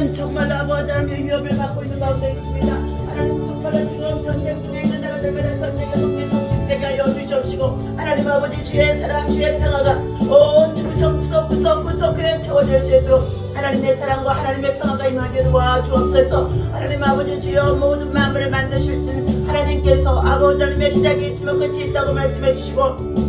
하나님 정말 아버지 하나님 위협을 받고 있는 가운데 있습니다. 하나님 정말 지금 전쟁 중에 있는 나라들마다 전쟁의 속에 정식되게 하여 주시옵시고 하나님 아버지 주의 사랑 주의 평화가 온 지구촌 구석구석에 채워질 수 있도록 하나님의 사랑과 하나님의 평화가 임하게 도와주옵소서. 하나님 아버지 주여 모든 만물을 만드실 때 하나님께서 아버지 하나님의 시작이 있으면 끝이 있다고 말씀해 주시고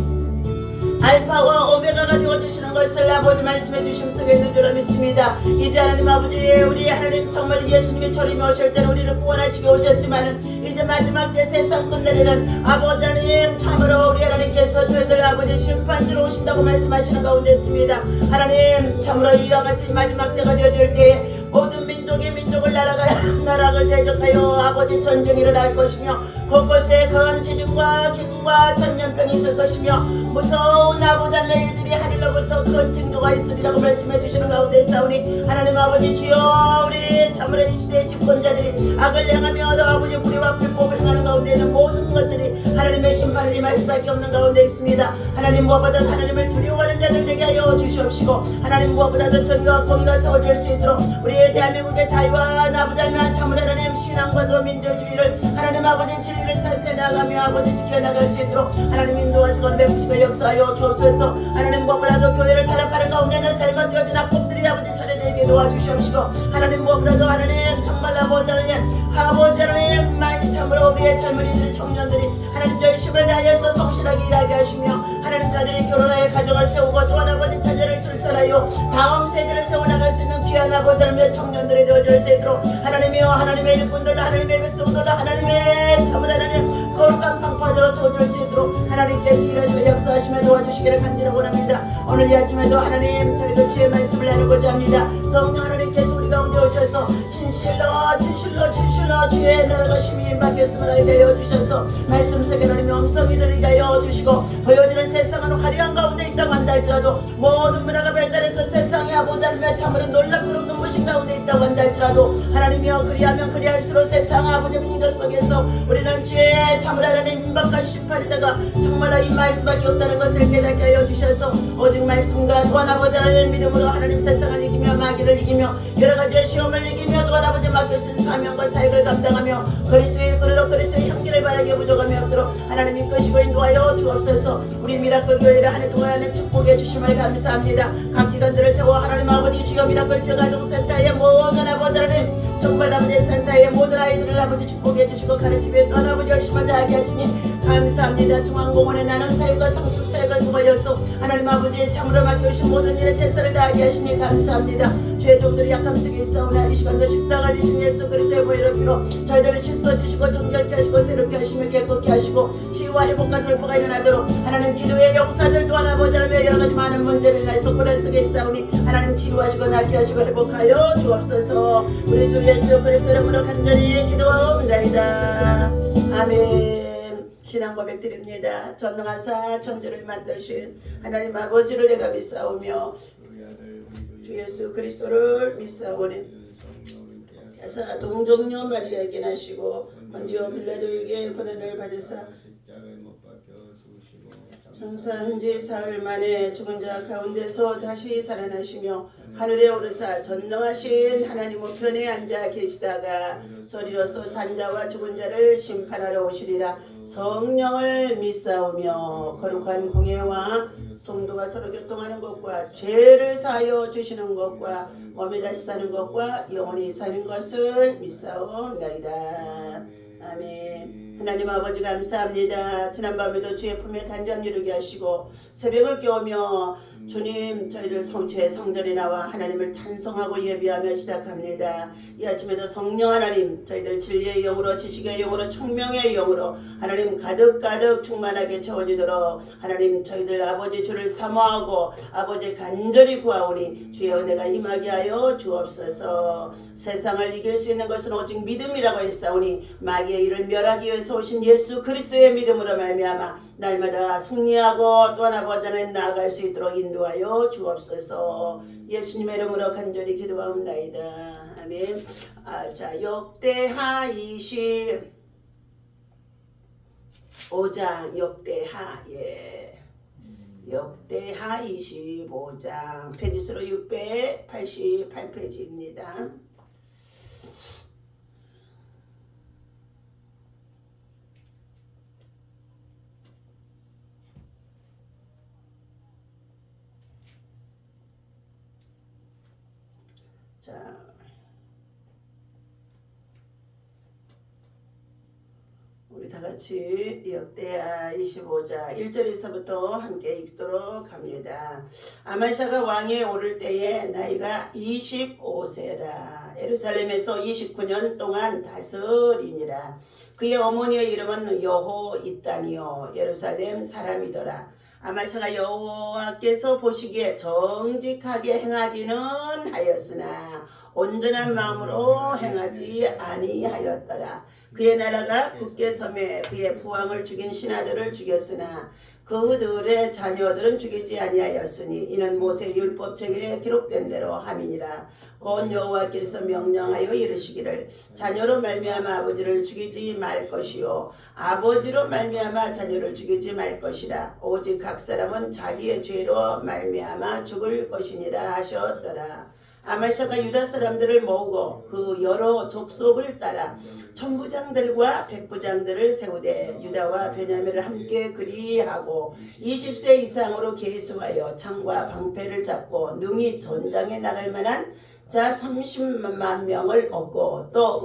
알파와 오메가가 되어주시는 것을 아버지 말씀해 주심 속에 있는 줄 믿습니다. 이제 하나님 아버지 우리 하나님 정말 예수님이 저림에 오실 때는 우리를 구원하시기 오셨지만은 이제 마지막 때 세상 끝내리는 아버지 하나님 참으로 우리 하나님께서 저희들 아버지 심판주로 오신다고 말씀하시는 가운데 있습니다. 하나님 참으로 이와 같이 마지막 때가 되어질 때에 모든 민족이 민족을 나라를 대적하여 아버지 전쟁이 일어날 것이며 곳곳에 큰 지진과 기근과 전염병이 있을 것이며 무서운 아버지 하나님의 일들이 하늘로부터 큰 징조가 있으리라고 말씀해 주시는 가운데 있사오니 하나님 아버지 주여 우리 참으로 이 시대의 집권자들이 악을 행하며 또 아버지 불의와 불법을 행하는 가운데 있는 모든 것들이 하나님의 심판을 임할 수밖에 없는 가운데 있습니다. 하나님 무엇보다 하나님을 두려워하는 자들 되게 하여 주시옵시고 하나님 무엇보다도 정의와 공의가 세워질 수 있도록 우리의 대한민국의 자유와 아버지 하나님 참으로 하나님 신앙과 또 민주주의를 하나님 아버지 진리를 사수해 나가며 아버지 지켜나갈 수 있도록 하나님 인도하시고 베푸시고 역사하여 주옵소서. 하나님 무엇보다도 교회를 타락하는 가운데는 잘못되어진 악법들이 아버지 처리되게 도와주시옵시고 하나님 무엇보다도 하나님 정말 아버지 하나님 많이 참으로 우리의 젊은이들 청년들이 하나님 열심을 다해서 성실하게 일하게 하시며 하나님 자들이 결혼하여 가정을 세우고 또한 아버지 자녀를 출산하여 다음 세대를 세워나갈 수 있는 귀한 아버지 하나님의 청년들이 되어줄 수 있도록 하나님이여 하나님의 일꾼들도 하나님의 백성들도 하나님의 참으로 하나님 거룩한 방파제로 세워줄 수 있도록 하나님께서 일하시고 역사하시며 도와주시기를 간절히 원합니다. 오늘 이 아침에도 하나님 저희도 주의 말씀을 나누고자 합니다. 성령 하나님께서 우리 가운데 오셔서 진실로 주의 나라가 심히 임하겠음을 알게 하여 주셔서 말씀 속에 하나님의 음성이 들리게 하여 주시고 보여지는 세상은 화려한 가운데 있다고 한다 할지라도 모든 문화가 발달해서 세상에 아버지 하나님의 참으로 놀랍도록 눈부신 가운데 있다고 한다 할지라도 하나님이여 그리하면 그리할수록 세상 아버지 풍조 속에서 우리는 주의 참으로 하나님 임박한 심판에다가 정말 임할 수밖에 없다는 것을 깨닫게 하여 주셔서 오직 말씀과 또한 아버지 하나님 믿음으로 하나님 세상을 이기며 마귀를 이기며 여러가지의 시험을 이기며 또한 아버지 맡겨진 사명과 사역을 감당하며 그리스도의 일꾼으로 그리스도의 향기를 바라게 부족함이 없도록 하나님 이끄시고 인도하여 주옵소서. 우리 미라클 교회를 한 해 동안 하나님 축복해 주심을 감사합니다. 각 기관들을 세워 하나님 아버지 주여 미라클 제가족센터의 모든 아버지 하나님 정말 아버지 센터의 모든 아이들을 아버지 축복해 주시고 가르치며 또한 아버지 열심을 다하게 하시니 감사합니다. 중앙공원의 나눔 사역과 상습 사역을 통하여서 하나님 아버지 참으로 맡겨주신 모든 일에 최선을 다하게 하시니 감사합니다. 주의 종들이 약함 속에 있사오나 이 시간도 십자가를 지신 예수 그리스도의 보혈의 피로 저희들을 씻어 주시고 정결케 하시고 새롭게 하시며 깨끗게 하시고 치유와 회복과 돌파가 일어나도록 하나님 기도의 용사들 또한 아버지 하나님의 여러가지 많은 문제를 인하여서 고난 속에 있사오니 하나님 치유하시고 낫게 하시고 회복하여 주옵소서. 우리 주 예수 그리스도 이름으로 간절히 기도하옵나이다. 아멘. 신앙 고백 드립니다. 전능하사 천지를 만드신 하나님 아버지를 내가 믿사오며 주 예수 그리스도를 믿사오니 야사 동정녀 마리아에게 나시고 본디오 빌라도에게 고난을 받으사 전사한 지 사흘 만에 죽은 자 가운데서 다시 살아나시며 하늘에 오르사 전능하신 하나님 우편에 앉아 계시다가 저리로서 산자와 죽은 자를 심판하러 오시리라. 성령을 믿사오며 거룩한 공예와 성도가 서로 교통하는 것과 죄를 사하여 주시는 것과 몸에 다시 사는 것과 영원히 사는 것을 믿사옵나이다. 아멘. 하나님 아버지 감사합니다. 지난밤에도 주의 품에 단잠 이루게 하시고 새벽을 깨우며 주님 저희들 성체 성전에 나와 하나님을 찬송하고 예배하며 시작합니다. 이 아침에도 성령 하나님 저희들 진리의 영으로 지식의 영으로 총명의 영으로 하나님 가득 충만하게 채워지도록 하나님 저희들 아버지 주를 사모하고 아버지 간절히 구하오니 주의 은혜가 임하게 하여 주옵소서. 세상을 이길 수 있는 것은 오직 믿음이라고 했사오니 마귀의 일을 멸하기 위해서 오신 예수 그리스도의 믿음으로 말미암아 날마다 승리하고 또한 아버지 하나님 나아갈 수 있도록 인도하여 주옵소서. 예수님의 이름으로 간절히 기도하옵나이다. 아멘. 자 역대하 25장 역대하 역대하 25장 페이지수로 688페이지입니다. 자, 우리 다 같이 역대하 25장 1절에서부터 함께 읽도록 합니다. 아마샤가 왕에 오를 때에 나이가 25세라. 예루살렘에서 29년 동안 다스리니라. 그의 어머니의 이름은 여호이단이요 예루살렘 사람이더라. 아마샤가 여호와께서 보시기에 정직하게 행하기는 하였으나 온전한 마음으로 행하지 아니하였더라. 그의 나라가 굳게 섬에 그의 부왕을 죽인 신하들을 죽였으나 그들의 자녀들은 죽이지 아니하였으니 이는 모세 율법책에 기록된 대로 함이니라. 곧 여호와께서 명령하여 이르시기를 자녀로 말미암아 아버지를 죽이지 말 것이요 아버지로 말미암아 자녀를 죽이지 말 것이라. 오직 각 사람은 자기의 죄로 말미암아 죽을 것이니라 하셨더라. 아마샤가 유다 사람들을 모으고 그 여러 족속을 따라 천부장들과 백부장들을 세우되 유다와 베냐민을 함께 그리하고 20세 이상으로 계수하여 창과 방패를 잡고 능히 전장에 나갈 만한 자 30만 명을 얻고 또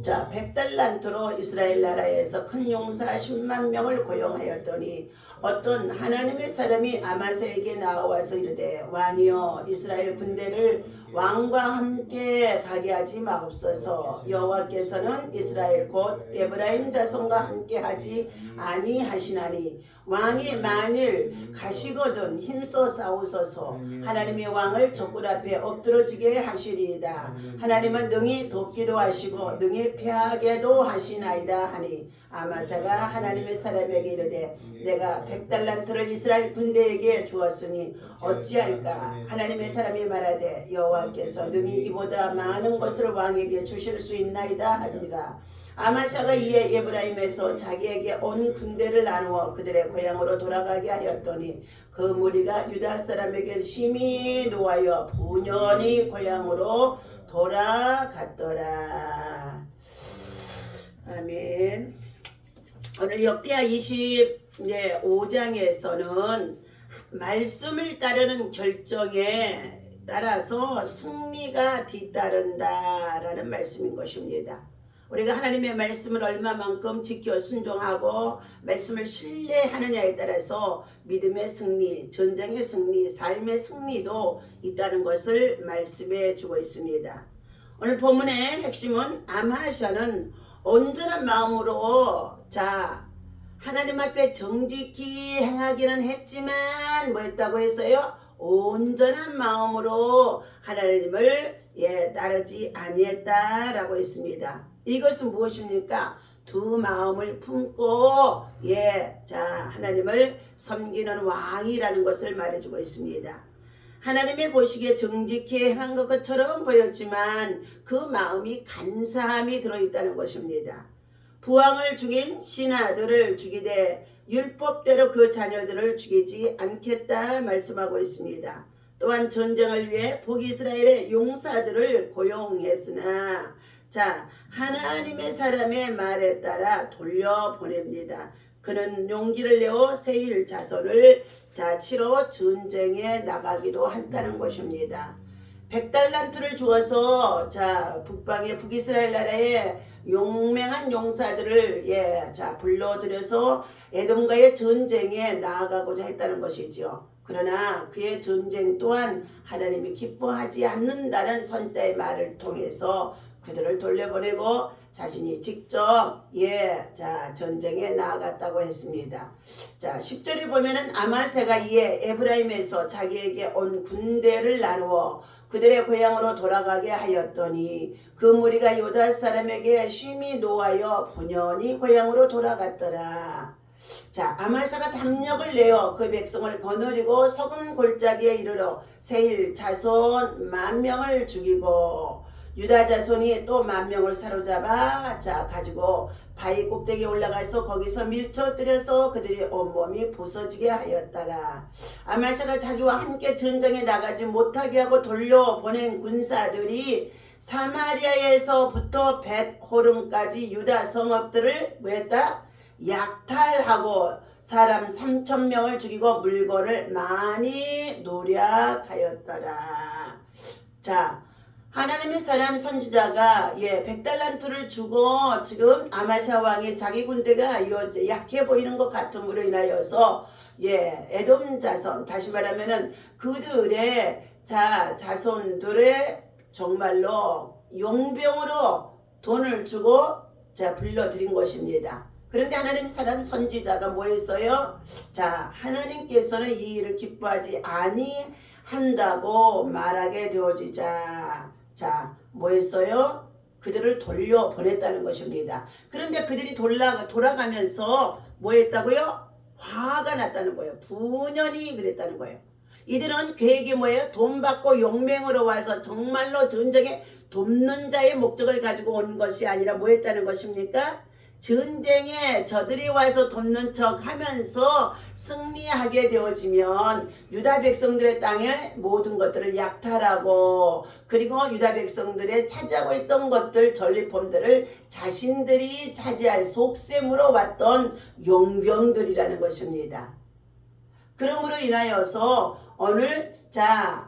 자 100달란트로 이스라엘 나라에서 큰 용사 10만 명을 고용하였더니 어떤 하나님의 사람이 아마사에게 나와서 이르되 왕이여 이스라엘 군대를 왕과 함께 가게 하지 마옵소서. 여호와께서는 이스라엘 곧 에브라임 자손과 함께 하지 아니하시나니 왕이 만일 가시거든 힘써 싸우소서. 하나님의 왕을 적군 앞에 엎드러지게 하시리이다. 하나님은 능히 돕기도 하시고 능히 패하게도 하시나이다 하니 아마사가 하나님의 사람에게 이르되 내가 100달란트를 이스라엘 군대에게 주었으니 어찌할까. 하나님의 사람이 말하되 여호와께서 능히 이보다 많은 것을 왕에게 주실 수 있나이다 하니라. 아마샤가 이에 에브라임에서 자기에게 온 군대를 나누어 그들의 고향으로 돌아가게 하였더니 그 무리가 유다 사람에게 심히 노하여 분연히 고향으로 돌아갔더라. 아멘. 오늘 역대하 25장에서는 말씀을 따르는 결정에 따라서 승리가 뒤따른다라는 말씀인 것입니다. 우리가 하나님의 말씀을 얼마만큼 지켜 순종하고 말씀을 신뢰하느냐에 따라서 믿음의 승리, 전쟁의 승리, 삶의 승리도 있다는 것을 말씀해 주고 있습니다. 오늘 본문의 핵심은 아마샤는 온전한 마음으로 하나님 앞에 정직히 행하기는 했지만 뭐 했다고 했어요? 온전한 마음으로 하나님을 따르지 아니했다라고 했습니다. 이것은 무엇입니까? 두 마음을 품고 하나님을 섬기는 왕이라는 것을 말해주고 있습니다. 하나님의 보시기에 정직히 행한 것처럼 보였지만 그 마음이 간사함이 들어있다는 것입니다. 부왕을 죽인 신하들을 죽이되 율법대로 그 자녀들을 죽이지 않겠다 말씀하고 있습니다. 또한 전쟁을 위해 북이스라엘의 용사들을 고용했으나 하나님의 사람의 말에 따라 돌려보냅니다. 그는 용기를 내어 세일 자손을 치러 전쟁에 나가기도 한다는 것입니다. 100달란트를 주어서 북방의 북이스라엘 나라에 용맹한 용사들을 불러들여서 에돔과의 전쟁에 나아가고자 했다는 것이죠. 그러나 그의 전쟁 또한 하나님이 기뻐하지 않는다는 선지자의 말을 통해서 그들을 돌려보내고 자신이 직접 전쟁에 나아갔다고 했습니다. 10절에 보면은 아마세가 이에 에브라임에서 자기에게 온 군대를 나누어 그들의 고향으로 돌아가게 하였더니 그 무리가 유다 사람에게 심히 노하여 분연히 고향으로 돌아갔더라. 아마샤가 담력을 내어 그 백성을 거느리고 소금 골짜기에 이르러 세일 자손 10,000명을 죽이고 유다 자손이 또 10,000명을 사로잡아 가지고 바위 꼭대기에 올라가서 거기서 밀쳐뜨려서 그들이 온몸이 부서지게 하였더라. 아마샤가 자기와 함께 전쟁에 나가지 못하게 하고 돌려보낸 군사들이 사마리아에서부터 벳호른까지 유다 성읍들을 약탈하고 사람 3,000명을 죽이고 물건을 많이 노략하였더라. 하나님의 사람 선지자가 100달란트를 주고 지금 아마샤 왕이 자기 군대가 약해 보이는 것 같음으로 인하여서 에돔 자손, 다시 말하면은 그들의 자손들의 정말로 용병으로 돈을 주고 불러들인 것입니다. 그런데 하나님 사람 선지자가 뭐 했어요? 하나님께서는 이 일을 기뻐하지 아니한다고 말하게 되어지자 뭐 했어요? 그들을 돌려보냈다는 것입니다. 그런데 그들이 돌아가면서 뭐 했다고요? 화가 났다는 거예요. 분연히 그랬다는 거예요. 이들은 계획이 뭐예요? 돈 받고 용맹으로 와서 정말로 전쟁에 돕는 자의 목적을 가지고 온 것이 아니라 뭐 했다는 것입니까? 전쟁에 저들이 와서 돕는 척 하면서 승리하게 되어지면 유다 백성들의 땅에 모든 것들을 약탈하고, 그리고 유다 백성들의 차지하고 있던 것들, 전리품들을 자신들이 차지할 속셈으로 왔던 용병들이라는 것입니다. 그러므로 인하여서 오늘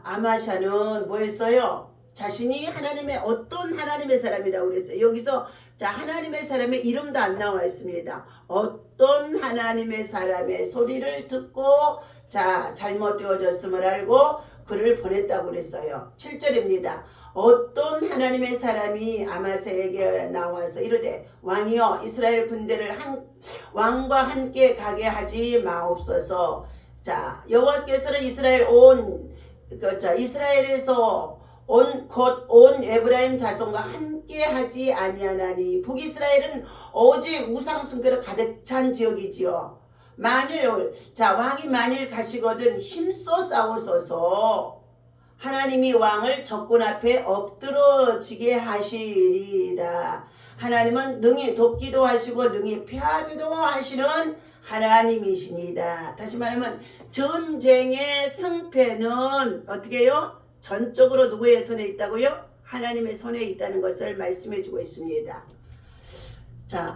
아마샤는 뭐 했어요? 자신이 어떤 하나님의 사람이라고 그랬어요. 여기서 하나님의 사람의 이름도 안 나와 있습니다. 어떤 하나님의 사람의 소리를 듣고 잘못되어졌음을 알고 그를 보냈다고 그랬어요. 7절입니다. 어떤 하나님의 사람이 아마사에게 나와서 이르되 왕이여 이스라엘 군대를 왕과 함께 가게 하지 마옵소서. 여호와께서는 이스라엘에서 온 에브라임 자손과 함께 하지 아니하나니 북이스라엘은 오직 우상 숭배로 가득 찬 지역이지요. 왕이 만일 가시거든 힘써 싸우소서. 하나님이 왕을 적군 앞에 엎드러지게 하시리이다. 하나님은 능히 돕기도 하시고 능히 피하기도 하시는 하나님이시니다. 다시 말하면 전쟁의 승패는 어떻게 해요? 전적으로 누구의 손에 있다고요? 하나님의 손에 있다는 것을 말씀해 주고 있습니다.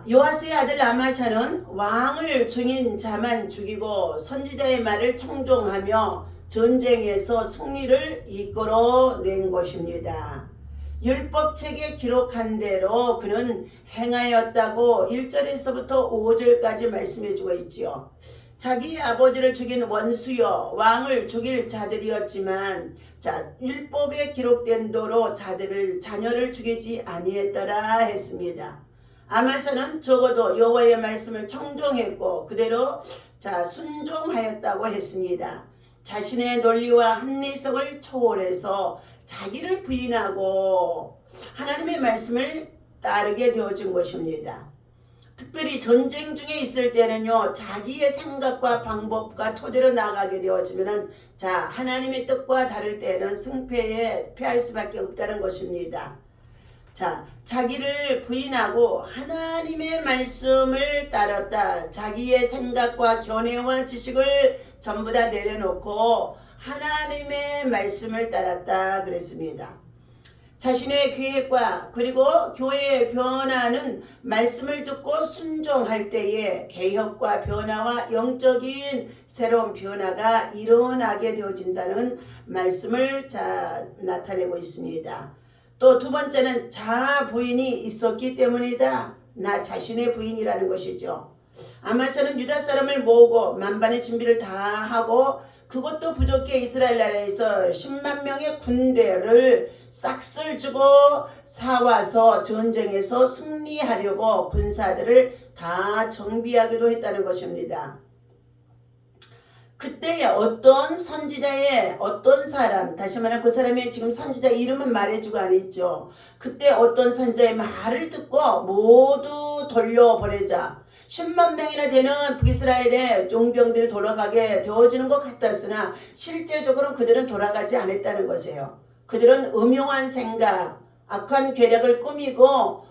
요아스의 아들 아마샤는 왕을 중인 자만 죽이고 선지자의 말을 청종하며 전쟁에서 승리를 이끌어낸 것입니다. 율법책에 기록한 대로 그는 행하였다고 1절에서부터 5절까지 말씀해 주고 있지요. 자기 아버지를 죽인 원수여 왕을 죽일 자들이었지만 율법에 기록된 도로 자녀를 죽이지 아니했더라 했습니다. 아마샤는 적어도 여호와의 말씀을 청종했고 그대로 순종하였다고 했습니다. 자신의 논리와 합리성을 초월해서 자기를 부인하고 하나님의 말씀을 따르게 되어진 것입니다. 특별히 전쟁 중에 있을 때는요, 자기의 생각과 방법과 토대로 나아가게 되어지면은 하나님의 뜻과 다를 때는 승패에 패할 수밖에 없다는 것입니다. 자기를 부인하고 하나님의 말씀을 따랐다. 자기의 생각과 견해와 지식을 전부 다 내려놓고 하나님의 말씀을 따랐다 그랬습니다. 자신의 계획과 그리고 교회의 변화는 말씀을 듣고 순종할 때에 개혁과 변화와 영적인 새로운 변화가 일어나게 되어진다는 말씀을 나타내고 있습니다. 또 두 번째는 자아 부인이 있었기 때문이다. 나 자신의 부인이라는 것이죠. 아마샤는 유다 사람을 모으고 만반의 준비를 다 하고 그것도 부족해 이스라엘 나라에서 10만 명의 군대를 싹쓸 주고 사와서 전쟁에서 승리하려고 군사들을 다 정비하기도 했다는 것입니다. 그때에 어떤 선지자의 어떤 사람, 다시 말하면 그 사람의 지금 선지자 이름은 말해주고 안 했죠. 그때 어떤 선지자의 말을 듣고 모두 돌려보내자 10만 명이나 되는 북이스라엘의 용병들이 돌아가게 되어지는 것 같았으나 실제적으로는 그들은 돌아가지 않았다는 것이에요. 그들은 음흉한 생각, 악한 계략을 꾸미고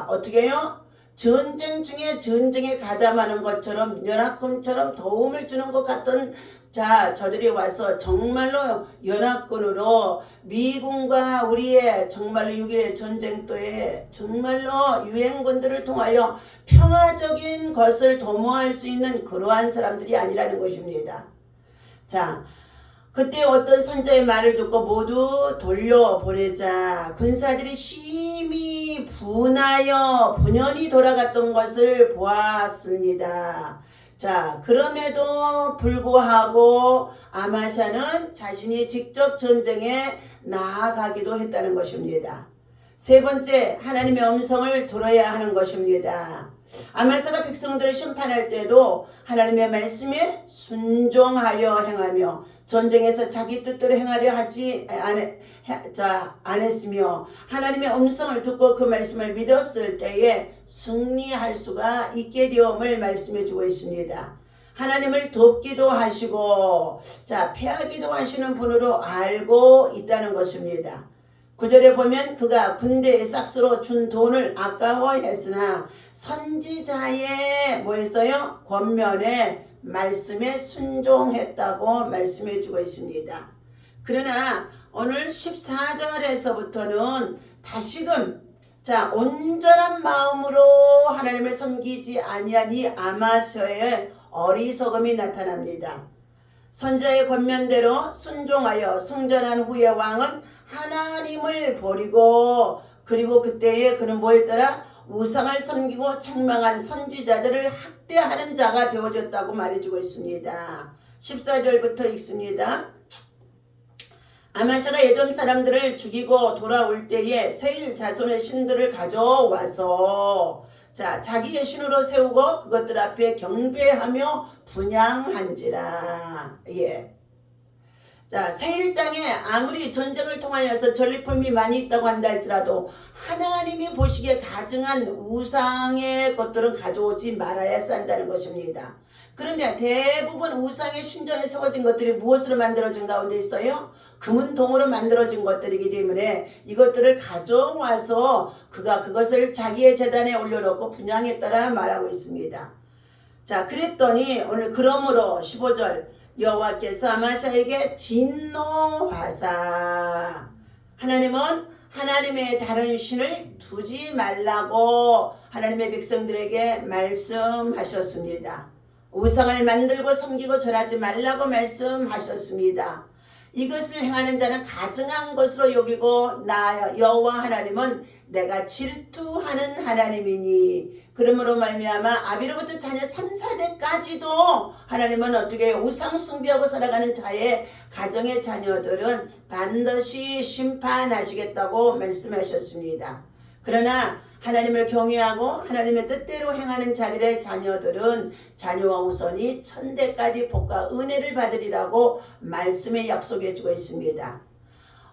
어떻게 해요? 전쟁 중에 전쟁에 가담하는 것처럼 연합군처럼 도움을 주는 것 같던 저들이 와서 정말로 연합군으로 미군과 우리의 정말로 6.25 전쟁터에 정말로 유엔군들을 통하여 평화적인 것을 도모할 수 있는 그러한 사람들이 아니라는 것입니다. 그때 어떤 선자의 말을 듣고 모두 돌려보내자 군사들이 심히 분하여 분연히 돌아갔던 것을 보았습니다. 자, 그럼에도 불구하고 아마샤는 자신이 직접 전쟁에 나아가기도 했다는 것입니다. 세 번째, 하나님의 음성을 들어야 하는 것입니다. 아마사가 백성들을 심판할 때도 하나님의 말씀에 순종하여 행하며 전쟁에서 자기 뜻대로 행하려 하지 안 했으며 하나님의 음성을 듣고 그 말씀을 믿었을 때에 승리할 수가 있게 되음을 말씀해 주고 있습니다. 하나님을 돕기도 하시고 패하기도 하시는 분으로 알고 있다는 것입니다. 9절에 보면 그가 군대의 싹스로 준 돈을 아까워했으나 선지자의 뭐였어요? 권면에 말씀에 순종했다고 말씀해 주고 있습니다. 그러나 오늘 14절에서부터는 다시금 온전한 마음으로 하나님을 섬기지 아니한 이 아마샤의 어리석음이 나타납니다. 선지자의 권면대로 순종하여 승전한 후에 왕은 하나님을 버리고 그리고 그때에 그는 뭐였더라? 우상을 섬기고 책망한 선지자들을 학대하는 자가 되어졌다고 말해주고 있습니다. 14절부터 읽습니다. 아마샤가 에돔 사람들을 죽이고 돌아올 때에 세일 자손의 신들을 가져와서 자기의 신으로 세우고 그것들 앞에 경배하며 분향한지라. 세일 땅에 아무리 전쟁을 통하여서 전리품이 많이 있다고 한다 할지라도 하나님이 보시기에 가증한 우상의 것들은 가져오지 말아야 산다는 것입니다. 그런데 대부분 우상의 신전에 세워진 것들이 무엇으로 만들어진 가운데 있어요? 금은 동으로 만들어진 것들이기 때문에 이것들을 가져와서 그가 그것을 자기의 제단에 올려놓고 분향했다라 말하고 있습니다. 그랬더니 오늘 그러므로 15절 여호와께서 아마샤에게 진노하사 하나님은 하나님의 다른 신을 두지 말라고 하나님의 백성들에게 말씀하셨습니다. 우상을 만들고 섬기고 절하지 말라고 말씀하셨습니다. 이것을 행하는 자는 가증한 것으로 여기고 나 여호와 하나님은 내가 질투하는 하나님이니 그러므로 말미암아 아비로부터 자녀 3, 4대까지도 하나님은 어떻게 우상 숭배하고 살아가는 자의 가정의 자녀들은 반드시 심판하시겠다고 말씀하셨습니다. 그러나 하나님을 경외하고 하나님의 뜻대로 행하는 자들의 자녀들은 자녀와 후손이 천대까지 복과 은혜를 받으리라고 말씀에 약속해 주고 있습니다.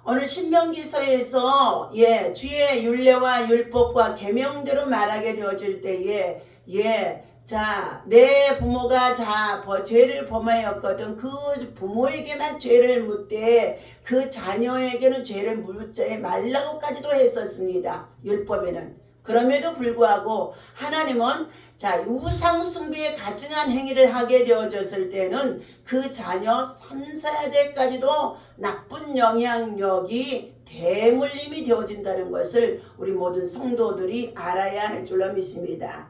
오늘 신명기서에서 주의 율례와 율법과 계명대로 말하게 되어질 때에 내 부모가 죄를 범하였거든 그 부모에게만 죄를 묻되 그 자녀에게는 죄를 묻지 말라고까지도 했었습니다. 율법에는. 그럼에도 불구하고 하나님은 우상 숭배에 가증한 행위를 하게 되어졌을 때는 그 자녀 3, 4대까지도 나쁜 영향력이 대물림이 되어진다는 것을 우리 모든 성도들이 알아야 할 줄로 믿습니다.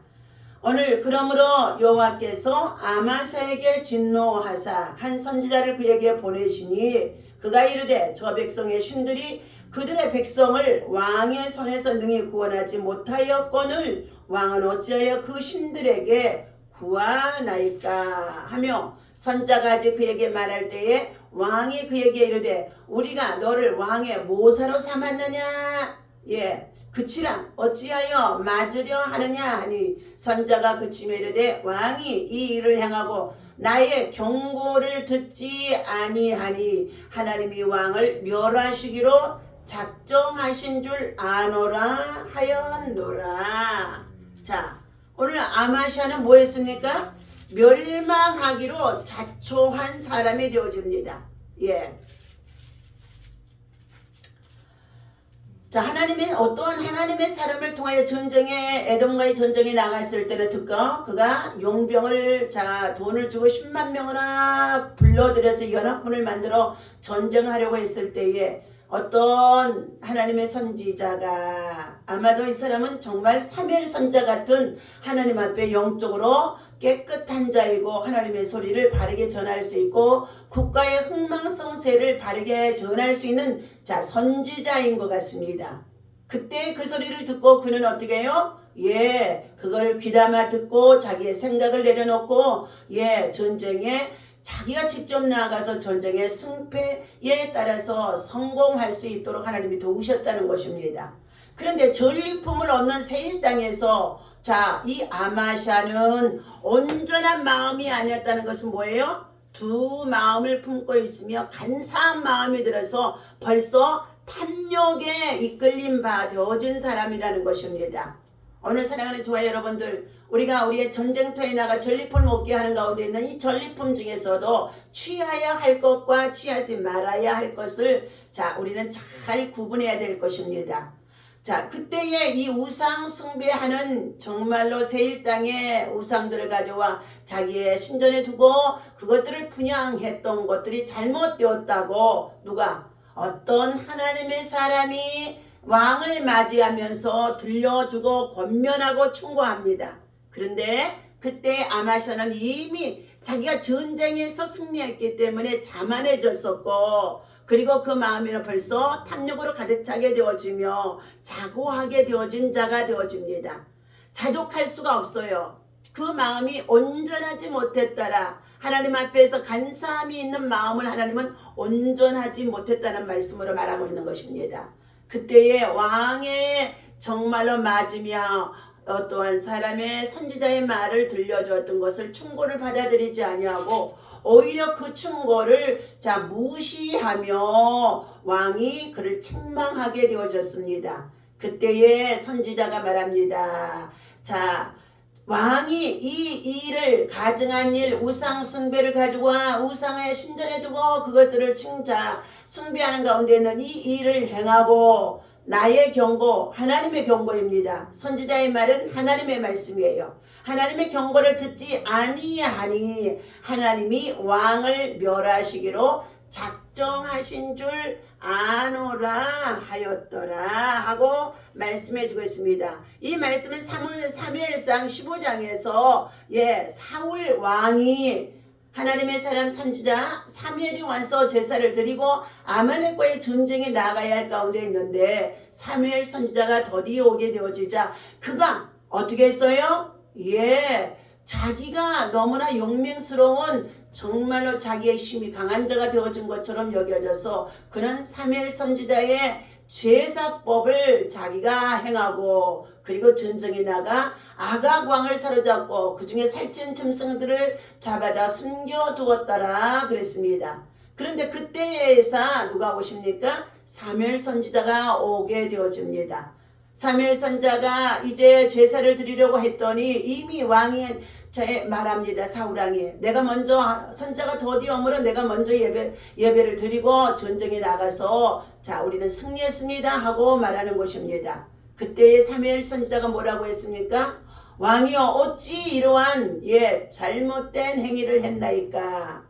오늘 그러므로 여호와께서 아마샤에게 진노하사 한 선지자를 그에게 보내시니 그가 이르되 저 백성의 신들이 그들의 백성을 왕의 손에서 능히 구원하지 못하였거늘 왕은 어찌하여 그 신들에게 구하나이까 하며 선자가 아직 그에게 말할 때에 왕이 그에게 이르되 우리가 너를 왕의 모사로 삼았느냐 그치라 어찌하여 맞으려 하느냐 하니 선자가 그치며 이르되 왕이 이 일을 행하고 나의 경고를 듣지 아니하니 하나님이 왕을 멸하시기로 작정하신 줄 아노라 하였노라. 오늘 아마샤는 뭐였습니까? 멸망하기로 자초한 사람이 되어집니다. 하나님의 어떠한 하나님의 사람을 통하여 전쟁에 에돔과의 전쟁에 나갔을 때는 그가 용병을 돈을 주고 10만 명이나 불러들여서 연합군을 만들어 전쟁하려고 했을 때에 어떤 하나님의 선지자가 아마도 이 사람은 정말 사무엘 선지자 같은 하나님 앞에 영적으로 깨끗한 자이고 하나님의 소리를 바르게 전할 수 있고 국가의 흥망성쇠를 바르게 전할 수 있는 자 선지자인 것 같습니다. 그때 그 소리를 듣고 그는 어떻게 해요? 그걸 귀담아 듣고 자기의 생각을 내려놓고 전쟁에 자기가 직접 나아가서 전쟁의 승패에 따라서 성공할 수 있도록 하나님이 도우셨다는 것입니다. 그런데 전리품을 얻는 세일 땅에서 이 아마샤는 온전한 마음이 아니었다는 것은 뭐예요? 두 마음을 품고 있으며 간사한 마음이 들어서 벌써 탐욕에 이끌림 바 되어진 사람이라는 것입니다. 오늘 사랑하는 저와 여러분들, 우리가 우리의 전쟁터에 나가 전리품을 먹게 하는 가운데 있는 이 전리품 중에서도 취해야 할 것과 취하지 말아야 할 것을 우리는 잘 구분해야 될 것입니다. 그때에 이 우상 숭배하는 정말로 세일 땅에 우상들을 가져와 자기의 신전에 두고 그것들을 분양했던 것들이 잘못되었다고 누가? 어떤 하나님의 사람이 왕을 맞이하면서 들려주고 권면하고 충고합니다. 그런데 그때 아마샤는 이미 자기가 전쟁에서 승리했기 때문에 자만해졌었고 그리고 그 마음에는 벌써 탐욕으로 가득 차게 되어지며 자고하게 되어진 자가 되어집니다. 자족할 수가 없어요. 그 마음이 온전하지 못했더라. 하나님 앞에서 간사함이 있는 마음을 하나님은 온전하지 못했다는 말씀으로 말하고 있는 것입니다. 그때의 왕의 정말로 맞으며 어떠한 사람의 선지자의 말을 들려주었던 것을 충고를 받아들이지 아니하고 오히려 그 충고를 무시하며 왕이 그를 책망하게 되어졌습니다. 그때의 선지자가 말합니다. 왕이 이 일을 가증한 일 우상 숭배를 가지고 우상의 신전에 두고 그것들을 숭배하는 가운데는 이 일을 행하고 나의 경고, 하나님의 경고입니다. 선지자의 말은 하나님의 말씀이에요. 하나님의 경고를 듣지 아니하니 하나님이 왕을 멸하시기로 작정하신 줄 아노라 하였더라 하고 말씀해 주고 있습니다. 이 말씀은 사무엘상 15장에서 사울 왕이 하나님의 사람 선지자 사무엘이 와서 제사를 드리고 아말렉과의 전쟁에 나가야 할 가운데 있는데 사무엘 선지자가 더디 오게 되어지자 그가 어떻게 했어요? 자기가 너무나 용맹스러운 정말로 자기의 힘이 강한 자가 되어진 것처럼 여겨져서 그는 사무엘 선지자의 제사법을 자기가 행하고 그리고 전쟁에 나가 아각 왕을 사로잡고 그 중에 살찐 짐승들을 잡아다 숨겨두었더라 그랬습니다. 그런데 그때에서 누가 오십니까? 사무엘 선지자가 오게 되어집니다. 사무엘 선지자가 이제 제사를 드리려고 했더니 이미 왕이 말합니다. 사울왕이 내가 먼저 선지자가 더디 오므로 내가 먼저 예배를 드리고 전쟁에 나가서 우리는 승리했습니다 하고 말하는 것입니다. 그때 사무엘 선지자가 뭐라고 했습니까? 왕이여 어찌 이러한 잘못된 행위를 했나이까?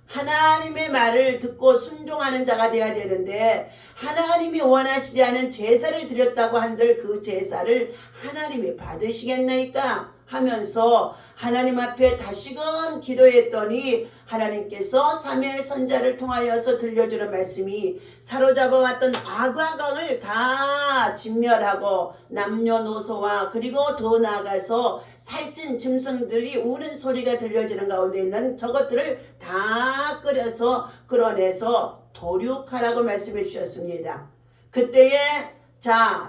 하나님의 말을 듣고 순종하는 자가 되어야 되는데 하나님이 원하시지 않은 제사를 드렸다고 한들 그 제사를 하나님이 받으시겠나이까? 하면서 하나님 앞에 다시금 기도했더니 하나님께서 사무엘 선지자를 통하여서 들려주는 말씀이 사로잡아왔던 아각왕을 다 진멸하고 남녀노소와 그리고 더 나아가서 살찐 짐승들이 우는 소리가 들려지는 가운데 있는 저것들을 다 끌어내서 도륙하라고 말씀해 주셨습니다. 그때에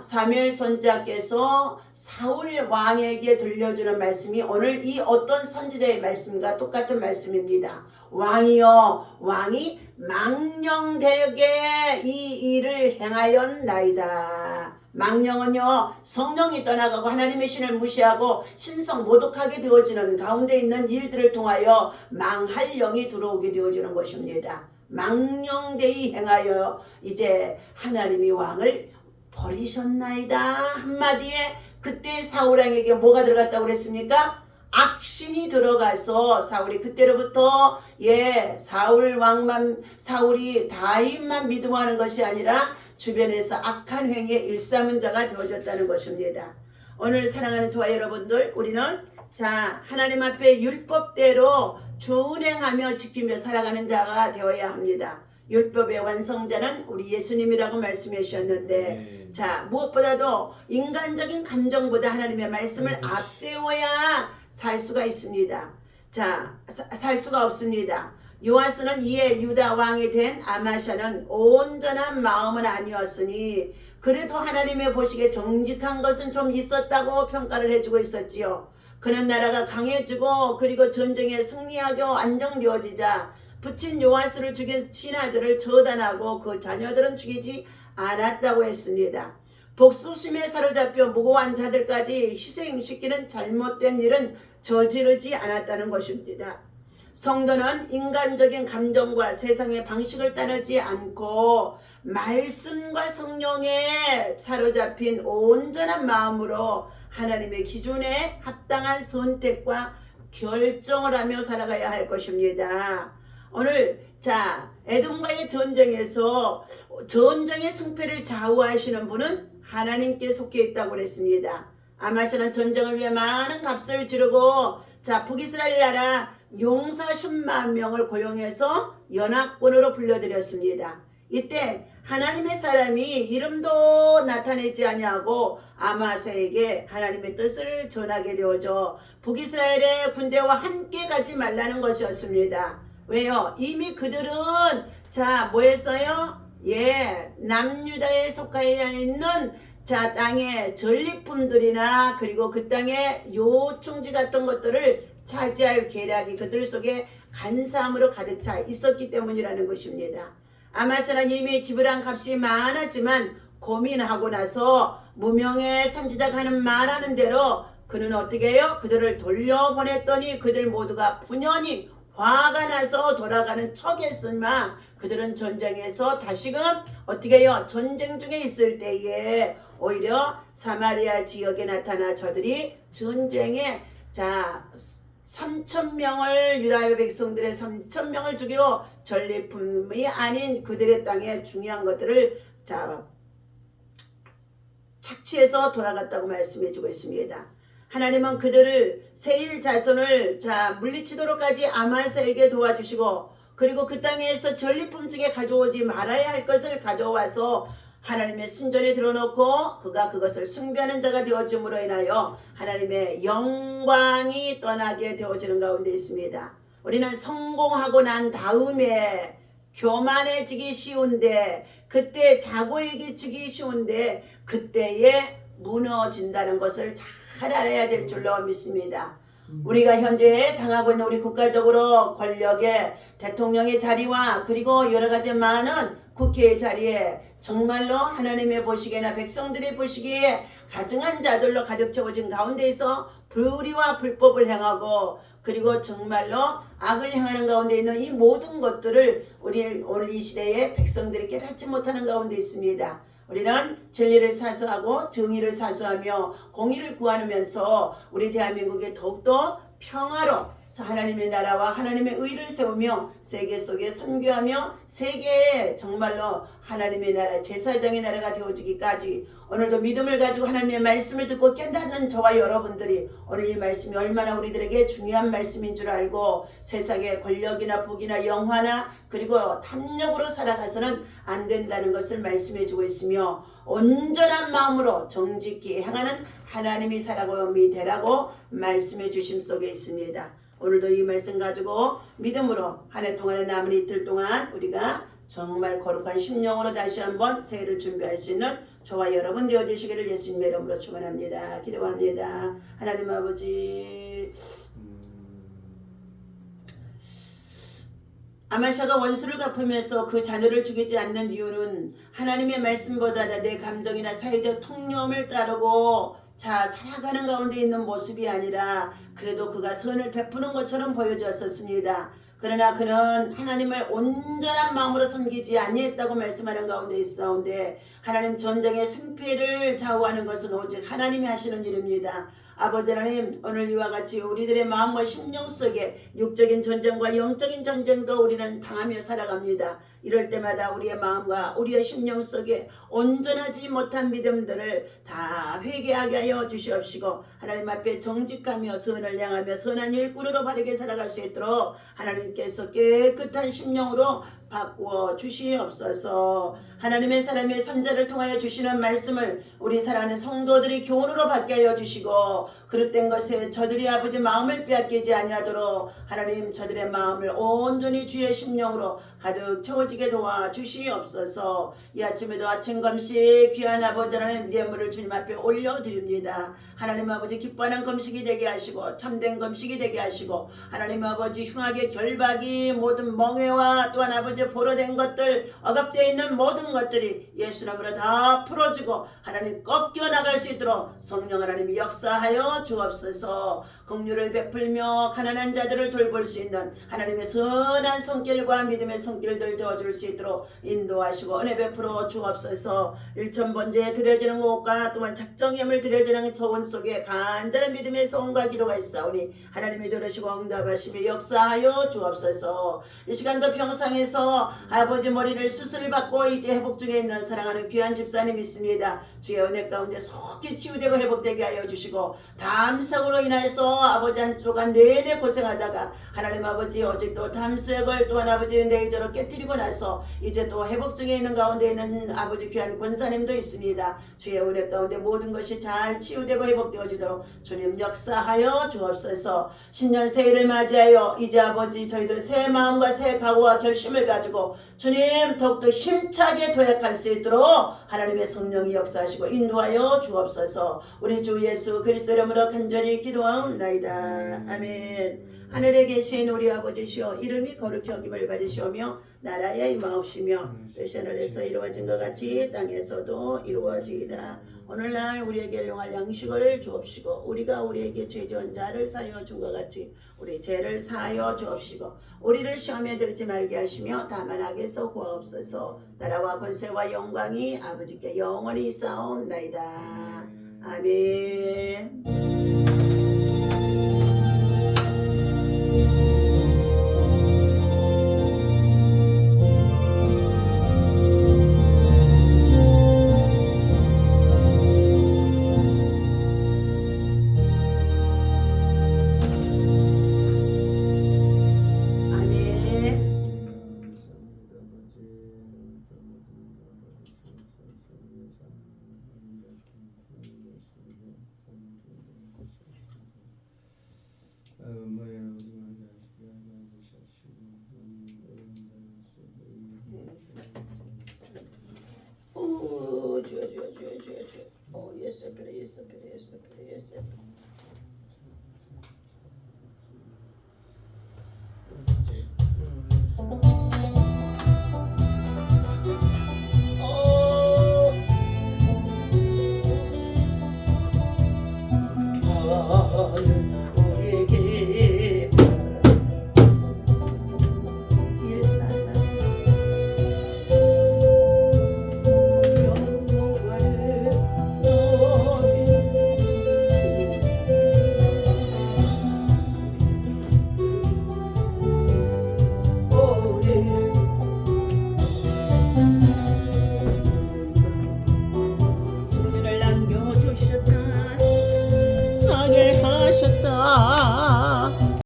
사무엘 선지자께서 사울 왕에게 들려주는 말씀이 오늘 이 어떤 선지자의 말씀과 똑같은 말씀입니다. 왕이여 왕이 망령되게 이 일을 행하였나이다. 망령은요 성령이 떠나가고 하나님의 신을 무시하고 신성 모독하게 되어지는 가운데 있는 일들을 통하여 망할 영이 들어오게 되어지는 것입니다. 망령되이 행하여 이제 하나님이 왕을 버리셨나이다 한마디에 그때 사울왕에게 뭐가 들어갔다고 그랬습니까? 악신이 들어가서 사울이 그때로부터 사울이 다윗만 믿음하는 것이 아니라 주변에서 악한 행위에 일삼은 자가 되어졌다는 것입니다. 오늘 사랑하는 저와 여러분들, 우리는 자 하나님 앞에 율법대로 준행하며 지키며 살아가는 자가 되어야 합니다. 율법의 완성자는 우리 예수님이라고 말씀해 주셨는데, 자 무엇보다도 인간적인 감정보다 하나님의 말씀을 앞세워야 살 수가 있습니다. 자 살 수가 없습니다. 요아스는 이에 유다 왕이 된 아마샤는 온전한 마음은 아니었으니 그래도 하나님의 보시기에 정직한 것은 좀 있었다고 평가를 해주고 있었지요. 그는 나라가 강해지고 그리고 전쟁에 승리하고 안정되어지자 부친 요아스를 죽인 신하들을 처단하고 그 자녀들은 죽이지 않았다고 했습니다. 복수심에 사로잡혀 무고한 자들까지 희생시키는 잘못된 일은 저지르지 않았다는 것입니다. 성도는 인간적인 감정과 세상의 방식을 따르지 않고 말씀과 성령에 사로잡힌 온전한 마음으로 하나님의 기준에 합당한 선택과 결정을 하며 살아가야 할 것입니다. 오늘 자 에돔과의 전쟁에서 전쟁의 승패를 좌우하시는 분은 하나님께 속해 있다고 그랬습니다. 아마샤는 전쟁을 위해 많은 값을 지르고 자 북이스라엘 나라 용사 10만 명을 고용해서 연합군으로 불러들였습니다. 이때 하나님의 사람이 이름도 나타내지 아니하고 아마사에게 하나님의 뜻을 전하게 되어져 북이스라엘의 군대와 함께 가지 말라는 것이었습니다. 왜요? 이미 그들은 자 뭐했어요? 남유다에 속하여 있는 자 땅의 전리품들이나 그리고 그 땅의 요충지 같은 것들을 차지할 계략이 그들 속에 간사함으로 가득 차 있었기 때문이라는 것입니다. 아마샤는 이미 지불한 값이 많았지만 고민하고 나서 무명의 선지자가 하는 말하는 대로 그는 어떻게 해요? 그들을 돌려보냈더니 그들 모두가 분연히 화가 나서 돌아가는 척했으나 그들은 전쟁에서 다시금 어떻게 해요? 전쟁 중에 있을 때에 오히려 사마리아 지역에 나타나 저들이 전쟁에 자 3,000명을 유다의 백성들의 3,000명을 죽이고 전리품이 아닌 그들의 땅에 중요한 것들을 자 착취해서 돌아갔다고 말씀해주고 있습니다. 하나님은 그들을 세일 자손을 자 물리치도록까지 아마사에게 도와주시고 그리고 그 땅에서 전리품 중에 가져오지 말아야 할 것을 가져와서 하나님의 신전에 들어놓고 그가 그것을 숭배하는 자가 되어짐으로 인하여 하나님의 영광이 떠나게 되어지는 가운데 있습니다. 우리는 성공하고 난 다음에 교만해지기 쉬운데 그때 자고해지기 쉬운데 그때에 무너진다는 것을 잘 알아야 될 줄로 믿습니다. 우리가 현재 당하고 있는 우리 국가적으로 권력의 대통령의 자리와 그리고 여러 가지 많은 국회의 자리에 정말로 하나님의 보시기에나 백성들의 보시기에 가증한 자들로 가득 채워진 가운데에서 불의와 불법을 행하고 그리고 정말로 악을 행하는 가운데 있는 이 모든 것들을 우리 오늘 이 시대에 백성들이 깨닫지 못하는 가운데 있습니다. 우리는 진리를 사수하고 정의를 사수하며 공의를 구하면서 우리 대한민국에 더욱더 평화로 하나님의 나라와 하나님의 의를 세우며 세계 속에 선교하며 세계에 정말로 하나님의 나라 제사장의 나라가 되어지기까지 오늘도 믿음을 가지고 하나님의 말씀을 듣고 깨닫는 저와 여러분들이 오늘 이 말씀이 얼마나 우리들에게 중요한 말씀인 줄 알고 세상의 권력이나 북이나 영화나 그리고 탐욕으로 살아가서는 안 된다는 것을 말씀해 주고 있으며 온전한 마음으로 정직히 행하는 하나님이 살아가며 되라고 말씀해 주심 속에 있습니다. 오늘도 이 말씀 가지고 믿음으로 한 해 동안의 남은 이틀 동안 우리가 정말 거룩한 심령으로 다시 한번 새해를 준비할 수 있는 저와 여러분 되어주시기를 예수님의 이름으로 축원합니다. 기도합니다. 하나님 아버지, 아마샤가 원수를 갚으면서 그 자녀를 죽이지 않는 이유는 하나님의 말씀보다 내 감정이나 사회적 통념을 따르고 자 살아가는 가운데 있는 모습이 아니라 그래도 그가 선을 베푸는 것처럼 보여졌었습니다. 그러나 그는 하나님을 온전한 마음으로 섬기지 아니했다고 말씀하는 가운데 있사온데 하나님 전쟁의 승패를 좌우하는 것은 오직 하나님이 하시는 일입니다. 아버지 하나님, 오늘 이와 같이 우리들의 마음과 심령 속에 육적인 전쟁과 영적인 전쟁도 우리는 당하며 살아갑니다. 이럴 때마다 우리의 마음과 우리의 심령 속에 온전하지 못한 믿음들을 다 회개하게 하여 주시옵시고 하나님 앞에 정직하며 선을 향하며 선한 일꾼으로 바르게 살아갈 수 있도록 하나님께서 깨끗한 심령으로 바꾸어 주시옵소서. 하나님의 사람의 선자를 통하여 주시는 말씀을 우리 사랑하는 성도들이 교훈으로 받게 하여 주시고 그릇된 것에 저들이 아버지 마음을 빼앗기지 아니하도록 하나님 저들의 마음을 온전히 주의 심령으로 가득 채워지게 도와 주시옵소서. 이 아침에도 아침 검식 귀한 아버지 하나님 예물을 주님 앞에 올려드립니다. 하나님 아버지 기뻐하는 검식이 되게 하시고 참된 검식이 되게 하시고 하나님 아버지 흉악의 결박이 모든 멍해와 또한 아버지 보로된 것들 억압되어 있는 모든 것들이 예수님으로 다 풀어지고 하나님 꺾여 나갈 수 있도록 성령 하나님이 역사하여 주옵소서. 긍휼을 베풀며 가난한 자들을 돌볼 수 있는 하나님의 선한 손길과 믿음의 손길들 되어줄 수 있도록 인도하시고 은혜 베풀어 주옵소서. 일천번제에 드려지는 것과 또한 작정염을 드려지는 소원 속에 간절한 믿음의 소원과 기도가 있사오니 하나님이 들으시고 응답하시며 역사하여 주옵소서. 이 시간도 평상에서 아버지 머리를 수술을 받고 이제 회복 중에 있는 사랑하는 귀한 집사님 있습니다. 주의 은혜 가운데 속히 치유되고 회복되게 하여 주시고 담석으로 인하여서 아버지 한주간 내내 고생하다가 하나님 아버지 어제도 담석을 또한 아버지 내저로 깨뜨리고 나서 이제 또 회복 중에 있는 가운데 있는 아버지 귀한 권사님도 있습니다. 주의 은혜 가운데 모든 것이 잘 치유되고 회복되어 주도록 주님 역사하여 주옵소서. 신년 새해를 맞이하여 이제 아버지 저희들 새 마음과 새 각오와 결심을 가지고 주님 더욱더 힘차게 도약할 수 있도록 하나님의 성령이 역사하시고 인도하여 주옵소서. 우리 주 예수 그리스도 이름으로 간절히 기도하옵나이다. 아멘. 하늘에 계신 우리 아버지시여 이름이 거룩히 여김을 받으시오며 나라에 임하옵시며 뜻이 하늘에서 이루어진 것 같이 땅에서도 이루어지이다. 오늘날 우리에게 일용할 양식을 주옵시고 우리가 우리에게 죄 지은 자를 사하여 준 것 같이 우리 죄를 사하여 주옵시고 우리를 시험에 들지 말게 하시며 다만 악에서 구하옵소서. 나라와 권세와 영광이 아버지께 영원히 있사옵나이다. 아멘. 주여.